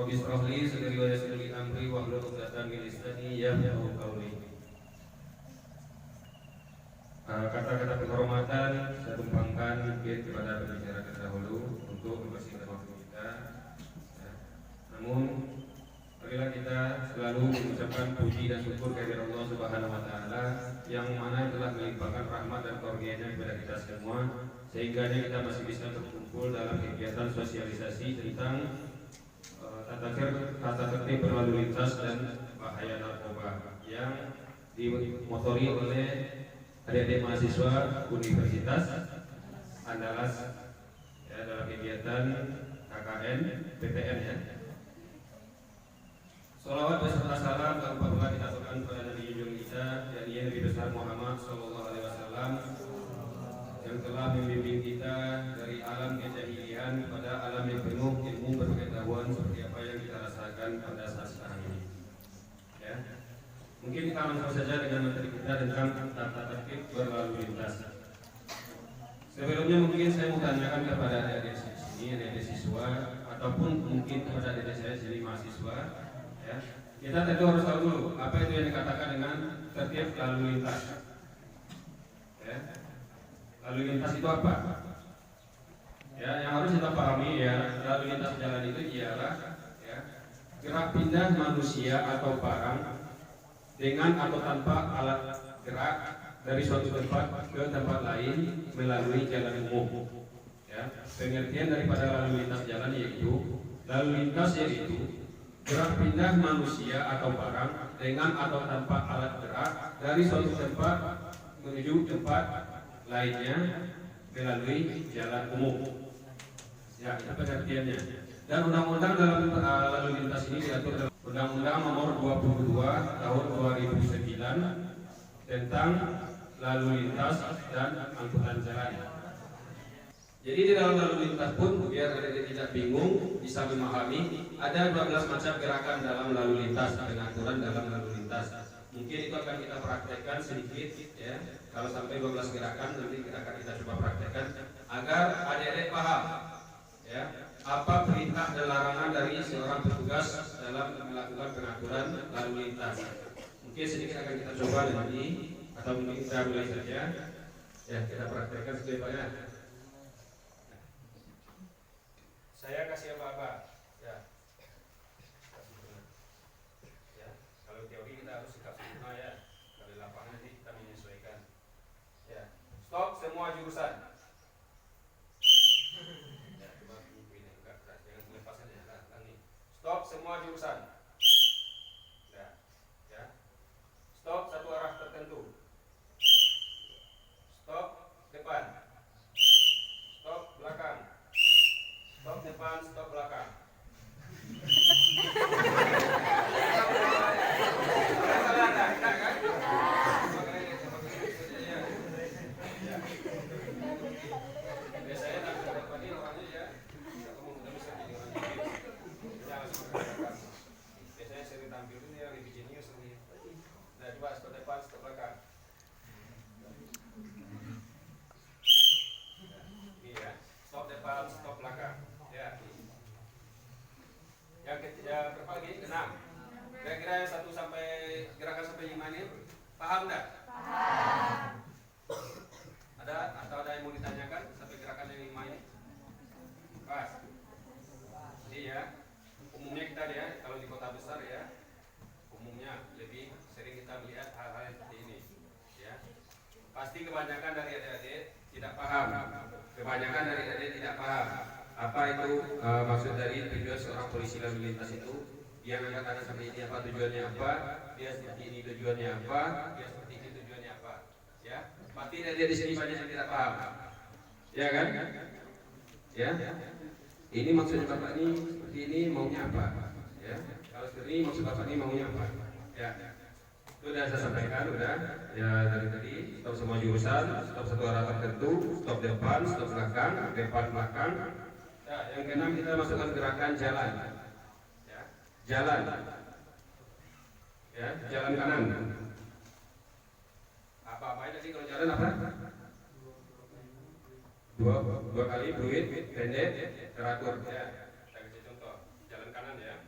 Rabbi shrah li sadri wa yassir li amri wahlul 'uqdatam min lisani yafqahu qawli. Kata-kata penghormatan saya tumpangkan mungkin kepada pembicara terdahulu untuk membersihkan waktu kita. Ya. Namun marilah kita selalu mengucapkan puji dan syukur kehadirat Allah Subhanahu wa taala yang mana telah melimpahkan rahmat dan karunia-Nya kepada kita semua sehingga kita masih bisa berkumpul dalam kegiatan sosialisasi tentang tata tertib berlalu lintas dan bahaya narkoba yang dimotori oleh adik-adik mahasiswa Universitas Andalas ya, dalam kegiatan KKN PTN ya. Salawat beserta salam tanpa pula kita aturkan kepada Nabi junjungan kita dan ia Nabi besar Muhammad Sallallahu Alaihi Wasallam yang telah membimbing kita dari alam kejahilian pada alam yang penuh ilmu berpengetahuan seperti apa yang kita rasakan pada saat sekarang ini. Ya. Mungkin kita langsung saja dengan materi kita tentang tata tertib berlalu lintas. Sebelumnya mungkin saya mau tanyakan kepada adik-adik sini, adik-adik siswa ataupun mungkin kepada adik-adik saya sendiri mahasiswa. Ya. Kita tentu harus tahu dulu apa itu yang dikatakan dengan tertib lalu lintas. Ya. Lalu lintas itu apa? Ya, yang harus kita pahami ya, lalu lintas jalan itu ialah ya, gerak pindah manusia atau barang dengan atau tanpa alat gerak dari suatu tempat ke tempat lain melalui jalan umum. Ya, pengertian daripada lalu lintas jalan yaitu lalu lintas yaitu gerak pindah manusia atau barang dengan atau tanpa alat gerak dari suatu tempat menuju tempat lainnya melalui jalan umum. Ya, itu pengertiannya. Dan undang-undang dalam lalu lintas ini diatur dalam Undang-Undang Nomor 22 Tahun 2009 tentang lalu lintas dan angkutan jalan. Jadi di dalam lalu lintas pun biar adik-adik tidak bingung bisa memahami ada 12 macam gerakan dalam lalu lintas dan aturan dalam lalu lintas. Mungkin itu akan kita praktekkan sedikit ya. Kalau sampai 12 gerakan nanti kita akan coba praktekkan agar adik-adik paham ya apa perintah dan larangan dari seorang petugas dalam melakukan pengaturan lalu lintas. Mungkin sedikit akan kita coba nanti atau mungkin kita mulai saja ya kita praktekkan secepatnya. Saya kasih apa-apa ya. Ya, kalau teori kita harus sikap sempurna ya. Kalau di lapangan nanti kita menyesuaikan. Ya, stop semua jurusan. Ya, coba ini enggak keras, jangan melepaskan ya. Nih. Stop semua jurusan. Ya. Ya. Stop satu arah tertentu. Stop depan. Stop belakang. Stop depan, stop belakang. Biasanya dapat ini orangnya ya. Biasanya sering tampil ini yang lebih jenius nih. Nah, coba stop depan, stop belakang. Ini ya. Stop depan, stop belakang. Ya. Yang ketiga berapa lagi? 6. Kira-kira yang 1 sampai gerakan sampai 5 ini paham enggak? Paham. Ada atau ada yang mau ditanyakan sampai gerakan yang 5 ini? Pas. Jadi ya, umumnya kita ya kalau di kota besar ya, umumnya lebih sering kita melihat hal-hal seperti ini. Ya. Pasti kebanyakan dari adik-adik tidak paham. Kebanyakan dari adik-adik tidak paham. Apa itu maksud dari tujuan seorang polisi lalu lintas itu? Dia angkat tangan seperti ini apa tujuannya apa? Dia seperti ini tujuannya apa? Dia seperti ini tujuannya apa? Ya, pasti dia di sini banyak yang tidak paham. Ya kan? Ya. Ini maksudnya bapak ini seperti ini maunya apa? Ya. Kalau seperti ini maksud bapak ini maunya apa? Ya. Itu sudah saya sampaikan udah. Ya dari tadi stop semua jurusan, stop satu arah tertentu, stop depan, stop belakang, depan belakang. Nah, yang keenam kita masukkan gerakan jalan. Ya, jalan. Ya, jalan kanan. Apa-apa tadi kalau jalan apa? Dua kali fluid, pendek, teratur. Ya, kita kasih contoh. Jalan kanan ya.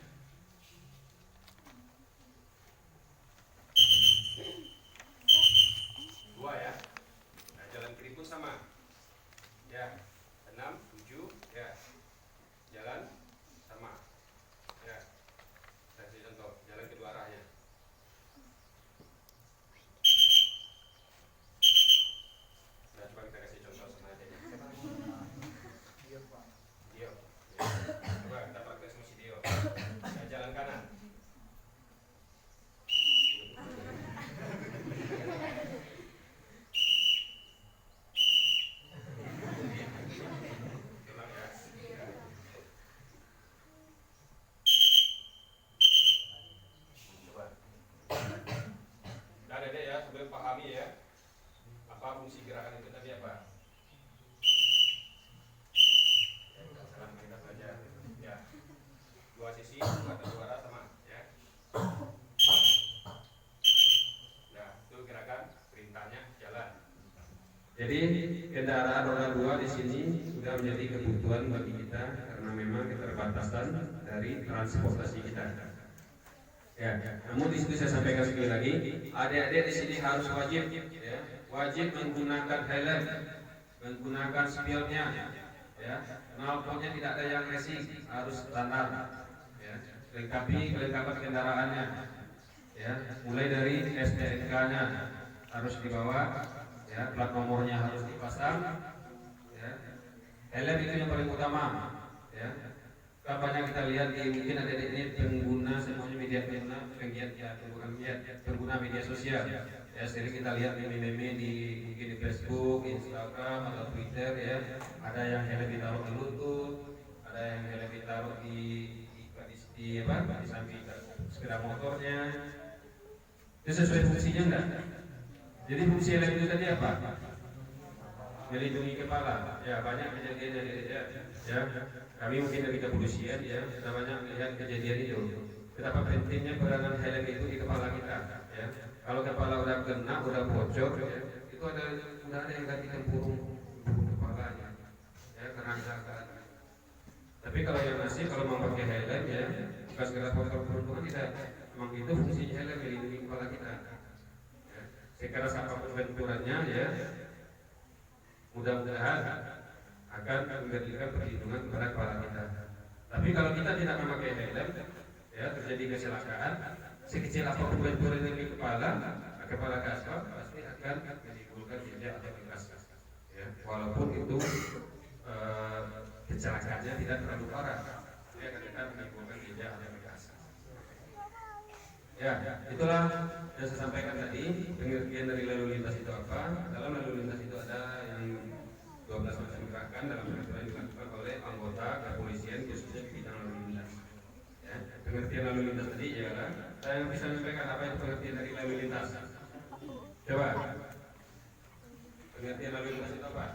pahami ya. Apa fungsi gerakan itu tadi apa? Ya, salam kita saja. Ya, dua sisi, dua arah sama ya. Nah, itu gerakan perintahnya jalan. Jadi kendaraan roda 2 di sini sudah menjadi kebutuhan bagi kita karena memang keterbatasan dari transportasi kita. Ya, namun di situ saya sampaikan sekali lagi, adik-adik di sini harus wajib, ya, wajib menggunakan helm, menggunakan spionnya, ya, knalpotnya tidak ada yang racing, harus standar, ya, lengkapi kelengkapan kendaraannya, ya, mulai dari STNK-nya harus dibawa, ya, plat nomornya harus dipasang, ya, helm itu yang paling utama, ya. Banyak kita lihat mungkin ada ini pengguna semuanya pengguna media sosial. Ya, sering kita lihat meme-meme di mungkin di Facebook, Instagram atau Twitter ya. Ada yang helm ditaruh di lutut, ada yang helm ditaruh di samping sepeda motornya. Itu sesuai fungsinya enggak? Jadi fungsi helm itu tadi apa? Melindungi kepala. Ya, banyak kejadian ya. Kami mungkin dari kepolisian ya, kita banyak melihat kejadian itu. Betapa pentingnya peranan helm itu di kepala kita. Ya. Kalau kepala udah kena, udah bocor, ya, itu udah ada yang ganti tempurung kepalanya, ya, kerangka. Tapi kalau yang masih kalau mau pakai helm ya, bukan sekedar faktor peruntungan tidak. Memang itu fungsinya helm melindungi kepala kita. Ya. Sekeras apapun benturannya ya, mudah-mudahan akan memberikan perlindungan kepada kepala kita. Tapi kalau kita tidak memakai helm, ya, terjadi kecelakaan, sekecil apapun benturan di kepala ke aspal pasti akan menimbulkan injak atau bekas. Ya, walaupun itu kecelakaannya tidak terlalu parah, dia akan menimbulkan injak atau bekas. Ya, itulah yang saya sampaikan tadi. Pengertian dari lalu lintas itu apa? Dalam lalu lintas itu ada yang 12 macam gerakan dalam peraturan dilakukan oleh anggota kepolisian khususnya di bidang lalu lintas. Ya, pengertian lalu lintas tadi ialah saya yang bisa menyampaikan apa itu pengertian dari lalu lintas. Coba. Pengertian lalu lintas itu apa?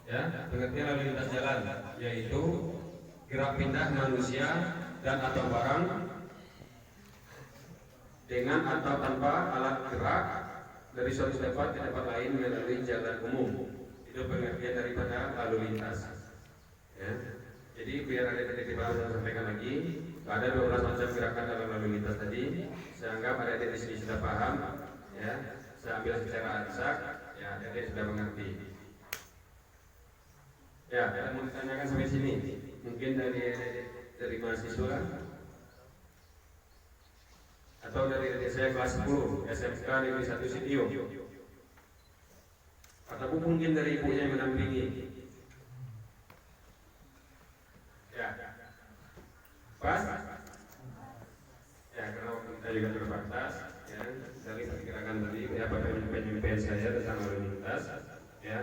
Ya, pengertian lalu lintas jalan yaitu gerak pindah manusia dan atau barang dengan atau tanpa alat gerak dari suatu tempat ke tempat lain melalui jalan umum. Itu pengertian daripada lalu lintas. Ya. Jadi biar adik-adik saya sampaikan lagi, ada 12 macam gerakan dalam lalu lintas tadi. Saya anggap adik-adik di sini sudah paham. Ya. Saya ambil secara arisak, ya adik-adik sudah mengerti. Ya, ada mau ditanyakan sampai sini. Mungkin dari mahasiswa atau dari adik saya kelas 10 SMK Negeri 1 Sitio, atau mungkin dari ibunya yang mendampingi. Ya, pas? Ya, karena waktu kita juga terbatas, ya, dari pergerakan tadi, ya, penyampaian saya tentang lalu lintas, ya,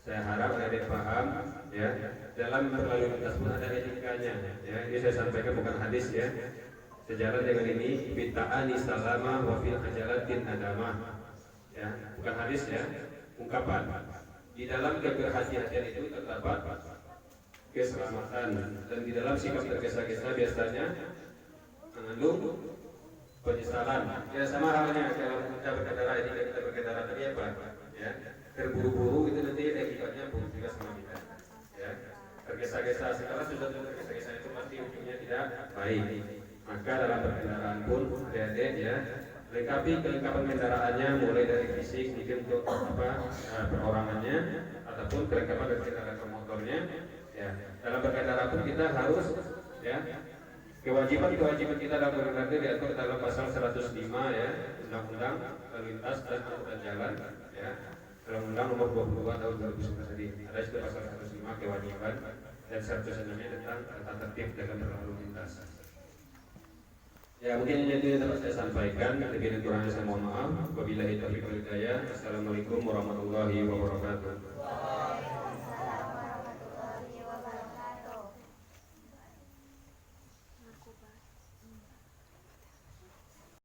saya harap adik paham, ya, dalam berlalu lintas pun ada etikanya, ya, ini saya sampaikan bukan hadis, ya. Sejalan dengan ini bita'ani salama wa fil ajalatin adama, ya, bukan hadis ya, ungkapan. Di dalam keberhati-hatian itu terdapat keselamatan, dan di dalam sikap tergesa-gesa biasanya mengandung penyesalan. Ya, sama halnya kalau kita berkendara, kita berkendara tadi apa? Ya, terburu-buru itu nanti akibatnya buruk juga sama kita. Ya, tergesa-gesa, sekarang sudah tergesa-gesa itu pasti ujungnya tidak baik. Maka dalam berkendaraan pun adik-adik ya, lengkapi kelengkapan kendaraannya mulai dari fisik mungkin untuk perorangannya ataupun kelengkapan dari kendaraan motornya. Ya, dalam berkendara pun kita harus ya, kewajiban kita dalam berkendara diatur dalam pasal 105 ya, Undang-Undang Lalu Lintas dan Angkutan Jalan ya, Undang-Undang Nomor 22 Tahun 2011 tadi. Ada juga pasal 105 kewajiban dan 106 tentang tata tertib dalam berlalu lintas. Ya, mungkin itu yang dapat saya sampaikan. Lebih dan kurangnya saya mohon maaf. Wabillahi taufiq wal hidayah. Assalamualaikum warahmatullahi wabarakatuh.